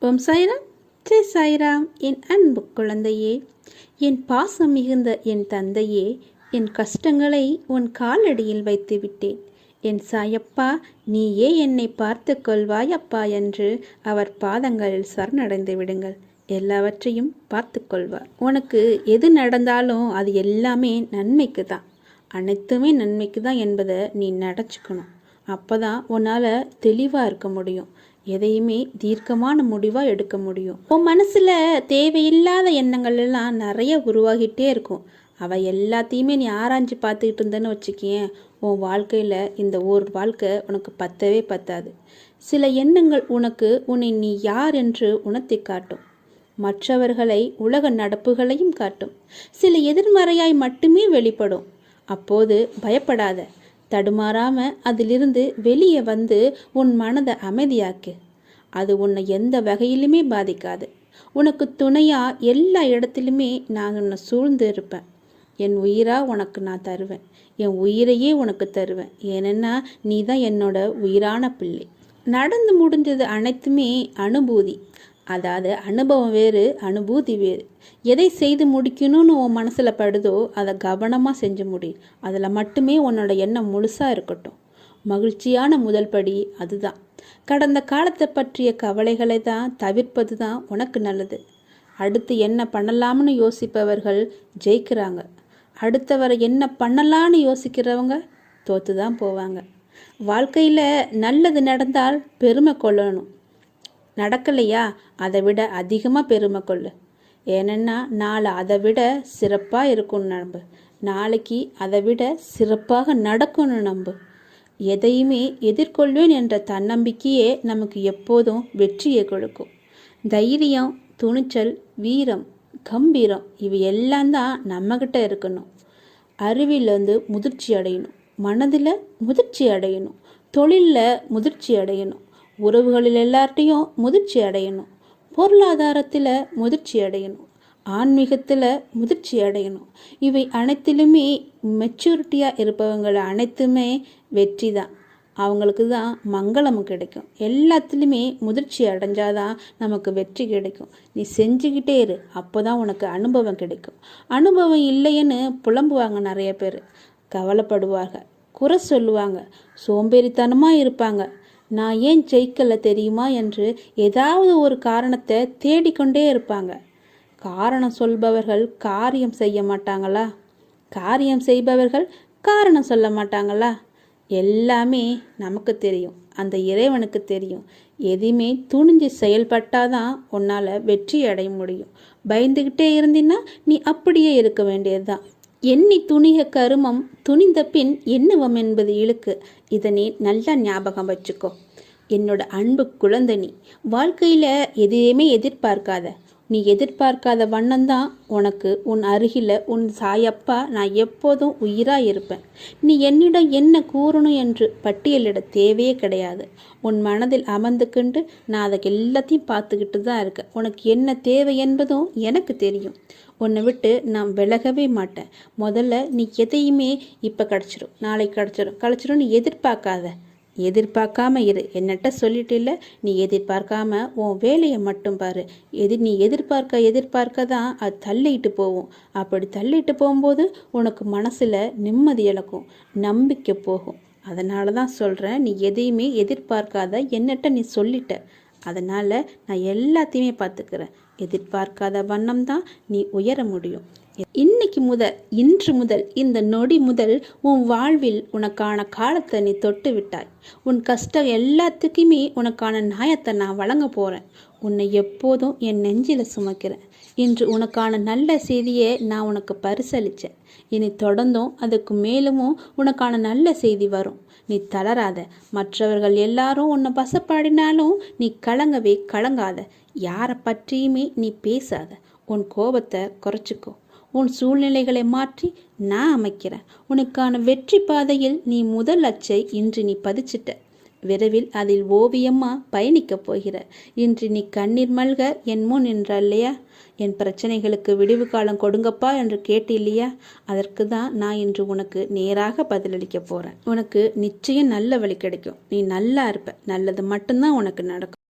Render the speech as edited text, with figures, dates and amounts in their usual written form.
ஓம் சாய்ராம், ஜெய் சாய்ராம். என் அன்பு குழந்தையே, என் பாசம் மிகுந்த என் தந்தையே, என் கஷ்டங்களை உன் காலடியில் வைத்து விட்டேன். என் சாயப்பா, நீயே என்னை பார்த்து கொள்வாயப்பா என்று அவர் பாதங்களில் சரணடைந்து விடுங்கள். எல்லாவற்றையும் பார்த்து கொள்வார். உனக்கு எது நடந்தாலும் அது எல்லாமே நன்மைக்கு தான், அனைத்துமே நன்மைக்கு தான் என்பதை நீ நினச்சிக்கணும். அப்போ தான் உன்னால் தெளிவாக இருக்க முடியும், எதையுமே தீர்க்கமான முடிவாக எடுக்க முடியும். உன் மனசில் தேவையில்லாத எண்ணங்கள் எல்லாம் நிறைய உருவாகிட்டே இருக்கும். அவை எல்லாத்தையுமே நீ ஆராய்ஞ்சு பார்த்துக்கிட்டு இருந்தேன்னு வச்சுக்கேன், உன் வாழ்க்கையில் இந்த ஒரு வாழ்க்கை உனக்கு பத்தவே பத்தாது. சில எண்ணங்கள் உனக்கு உன்னை நீ யார் என்று உணர்த்தி காட்டும். மற்றவர்களை, உலக நடப்புகளையும் காட்டும். சில எதிர்மறையாய் மட்டுமே வெளிப்படும். அப்போது பயப்படாத, தடுமாறாம அதிலிருந்து வெளியே வந்து உன் மனதை அமைதியாக்கு. அது உன்னை எந்த வகையிலுமே பாதிக்காது. உனக்கு துணையா எல்லா இடத்துலையுமே நான் உன்னை சூழ்ந்து இருப்பேன். என் உயிரா உனக்கு நான் தருவேன், என் உயிரையே உனக்கு தருவேன். ஏனென்னா நீ தான் என்னோட உயிரான பிள்ளை. நடந்து முடிஞ்சது அனைத்துமே அனுபூதி. அதாவது அனுபவம் வேறு, அனுபூதி வேறு. எதை செய்து முடிக்கணும்னு உன் மனசில் படுதோ அதை கவனமாக செஞ்சு முடி. அதில் மட்டுமே உன்னோட எண்ணம் முழுசாக இருக்கட்டும். மகிழ்ச்சியான முதல் படி அதுதான். கடந்த காலத்தை பற்றிய கவலைகளை தான் தவிர்ப்பது தான் உனக்கு நல்லது. அடுத்து என்ன பண்ணலாம்னு யோசிப்பவர்கள் ஜெயிக்கிறாங்க. அடுத்தவரை என்ன பண்ணலான்னு யோசிக்கிறவங்க தோற்று தான் போவாங்க. வாழ்க்கையில் நல்லது நடந்தால் பெருமை கொள்ளணும். நடக்கலையா, அதை விட அதிகமாக பெருமை கொள்ளு. ஏன்னா நாளை அதை விட சிறப்பாக இருக்கும்னு நம்பு. நாளைக்கு அதை விட சிறப்பாக நடக்கும்னு நம்பு. எதையுமே எதிர்கொள்வேன் என்ற தன்னம்பிக்கையே நமக்கு எப்போதும் வெற்றியை கொடுக்கும். தைரியம், துணிச்சல், வீரம், கம்பீரம் இவை எல்லாம் தான் நம்மக்கிட்ட இருக்கணும். அறிவில் முதிர்ச்சி அடையணும், மனதில் முதிர்ச்சி அடையணும், தொழிலில் முதிர்ச்சி அடையணும், உறவுகளில் எல்லார்ட்டையும் முதிர்ச்சி அடையணும், பொருளாதாரத்தில் முதிர்ச்சி அடையணும், ஆன்மீகத்தில் முதிர்ச்சி அடையணும். இவை அனைத்திலுமே மெச்சூரிட்டியாக இருப்பவங்களை அனைத்துமே வெற்றி தான். அவங்களுக்கு தான் மங்களமும் கிடைக்கும். எல்லாத்துலேயுமே முதிர்ச்சி அடைஞ்சாதான் நமக்கு வெற்றி கிடைக்கும். நீ செஞ்சுக்கிட்டே இரு, அப்போ தான் உனக்கு அனுபவம் கிடைக்கும். அனுபவம் இல்லைன்னு புலம்புவாங்க நிறைய பேர், கவலைப்படுவாங்க, குறை சொல்லுவாங்க, சோம்பேறித்தனமாக இருப்பாங்க. நான் ஏன் ஜெயிக்கலை தெரியுமா என்று ஏதாவது ஒரு காரணத்தை தேடிக்கொண்டே இருப்பாங்க. காரணம் சொல்பவர்கள் காரியம் செய்ய மாட்டாங்களா? காரியம் செய்பவர்கள் காரணம் சொல்ல மாட்டாங்களா? எல்லாமே நமக்கு தெரியும், அந்த இறைவனுக்கு தெரியும். எதையுமே துணிஞ்சு செயல்பட்டாதான் உன்னால் வெற்றி அடைய முடியும். பயந்துக்கிட்டே இருந்தின்னா நீ அப்படியே இருக்க வேண்டியதுதான். எண்ணி துணிக கருமம், துணிந்த பின் எண்ணுவம் என்பது இழுக்கு. இதனை நல்லா ஞாபகம் வச்சுக்கோ. என்னோட அன்பு குழந்தை, நீ வாழ்க்கையில் எதையுமே எதிர்பார்க்காத. நீ எதிர்பார்க்காத வண்ணம்தான் உனக்கு உன் அருகில் உன் சாயப்பா நான் எப்போதும் உயிராக இருப்பேன். நீ என்னிடம் என்ன கூறணும் என்று பட்டியலிட தேவையே கிடையாது. உன் மனதில் அமர்ந்துக்கிண்டு நான் அதை எல்லாத்தையும் பார்த்துக்கிட்டு தான் இருக்கேன். உனக்கு என்ன தேவை என்பதும் எனக்கு தெரியும். உன்னை விட்டு நான் விலகவே மாட்டேன். முதல்ல நீ எதையுமே இப்போ கிடச்சிரும், நாளைக்கு கிடச்சிரும் நீ எதிர்பார்க்காத. எதிர்பார்க்காம இரு. என்னட்ட சொல்லிட்டு இல்லை, நீ எதிர்பார்க்காம உன் வேலையை மட்டும் பாரு. நீ எதிர்பார்க்க தான் அது தள்ளிட்டு போகும். அப்படி தள்ளிட்டு போகும்போது உனக்கு மனசில் நிம்மதி இழக்கும், நம்பிக்கை போகும். அதனால தான் சொல்கிறேன், நீ எதையுமே எதிர்பார்க்காத. என்னட்ட நீ சொல்லிட்ட, அதனால் நான் எல்லாத்தையுமே பார்த்துக்கிறேன். எதிர்பார்க்காத வண்ணம் தான் நீ உயர முடியும். இன்று முதல் இந்த நொடி முதல் உன் வாழ்வில் உனக்கான காலத்தை நீ தொட்டு விட்டாய். உன் கஷ்டம் எல்லாத்துக்குமே உனக்கான நியாயத்தை நான் வழங்க போகிறேன். உன்னை எப்போதும் என் நெஞ்சில் சுமக்கிறேன். இன்று உனக்கான நல்ல செய்தியை நான் உனக்கு பரிசளித்தேன். இனி தொடர்ந்தும் அதுக்கு மேலும் உனக்கான நல்ல செய்தி வரும். நீ தளராத. மற்றவர்கள் எல்லாரும் உன்னை பசப்பாடினாலும் நீ கலங்காத. யாரை பற்றியுமே நீ பேசாத. உன் கோபத்தை குறைச்சிக்கோ. உன் சூழ்நிலைகளை மாற்றி நான் அமைக்கிறேன். உனக்கான வெற்றி பாதையில் நீ முதல் அச்சை இன்று நீ பதிச்சிட்ட. விரைவில் அதில் ஓவியமாக பயணிக்கப் போகிற. இன்று நீ கண்ணீர் மல்க என் முன் நின்ற இல்லையா? என் பிரச்சனைகளுக்கு விடிவு காலம் கொடுங்கப்பா என்று கேட்டு இல்லையா? அதற்கு தான் நான் இன்று உனக்கு நேராக பதிலளிக்க போகிறேன். உனக்கு நிச்சயம் நல்ல வழி கிடைக்கும். நீ நல்லா இருப்ப. நல்லது மட்டும்தான் உனக்கு நடக்கும்.